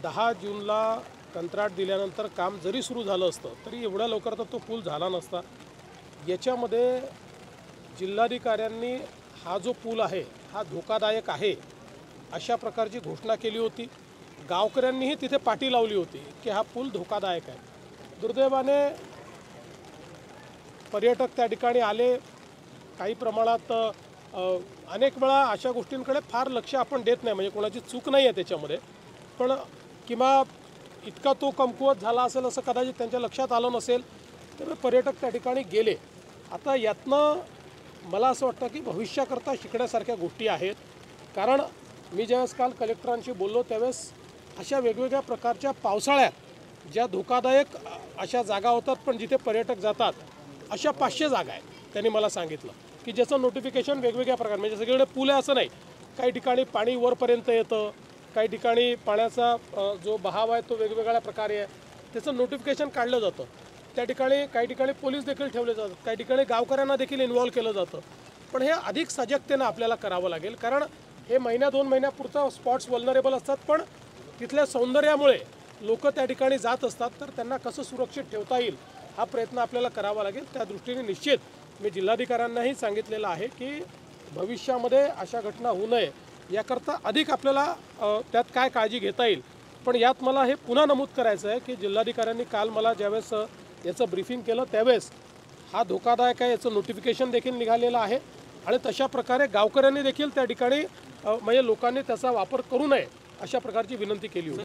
10 जूनला कंत्राट दिल्यानंतर काम जरी सुरू झालं असतं तरी एवढ्या लवकर तर तो पूल झाला नसता। याच्यामध्ये जिल्हाधिकाऱ्यांनी हा जो पूल आहे हा धोकादायक आहे अशा प्रकारची घोषणा केली होती। गावकऱ्यांनीही तिथे पाटी लावली होती की हा पूल धोकादायक आहे। दुर्दैवाने पर्यटक त्या ठिकाणी आले, काही प्रमाणात अनेक वेळा अशा गोष्टींकडे फार लक्ष आपण देत नाही, म्हणजे कोणाची चूक नाही आहे त्याच्यामध्ये, पण किंवा इतका तो कमकुवत झाला असेल असं कदाचित त्यांच्या लक्षात आलं नसेल, तर पर्यटक त्या ठिकाणी गेले। आता यातनं मला असं वाटतं की भविष्याकरता शिकण्यासारख्या गोष्टी आहेत। कारण मी ज्यावेळेस काल कलेक्टरांशी बोललो त्यावेळेस अशा वेगवेगळ्या प्रकारच्या पावसाळ्यात ज्या धोकादायक अशा जागा होतात पण जिथे पर्यटक जातात अशा 500 जागा आहेत त्यांनी मला सांगितलं की ज्याचं नोटिफिकेशन वेगवेगळ्या प्रकार, म्हणजे सगळीकडे पूल आहे असं नाही, काही ठिकाणी पाणी वरपर्यंत येतं, काही ठिकाणी पाण्याचा जो बहाव आहे तो वेगवेगळ्या प्रकारे आहे, त्याचं नोटिफिकेशन काढलं जातं। त्या ठिकाणी काही ठिकाणी पोलीस देखील ठेवले जातात, काही ठिकाणी गावकऱ्यांना देखील इन्व्हॉल्व केलं जातं। पण हे अधिक सजगतेनं आपल्याला करावं लागेल, कारण हे महिन्या 2 महिन्यापुरतं स्पॉट्स वल्नरेबल असतात, पण तिथल्या सौंदर्यामुळे लोक त्या ठिकाणी जात असतात, तर त्यांना कसं सुरक्षित ठेवता येईल हा प्रयत्न आपल्याला करावा लागेल। त्या दृष्टीने निश्चित मी जिल्हाधिकाऱ्यांनाही सांगितलेलं आहे की भविष्यामध्ये अशा घटना होऊ नये याकरता अधिक आपल्याला त्यात काय काळजी घेता येईल। पण यात मला हे पुन्हा नमूद करायचं आहे की जिल्हाधिकाऱ्यांनी काल मला ज्यावेळेस याचं ब्रीफिंग केलं त्यावेळेस हा धोकादायक आहे याचं नोटिफिकेशन देखील निघालेलं आहे आणि तशा प्रकारे गावकऱ्यांनी देखील त्या ठिकाणी म्हणजे लोकांनी त्याचा वापर करू नये अशा प्रकारची विनंती केली होती।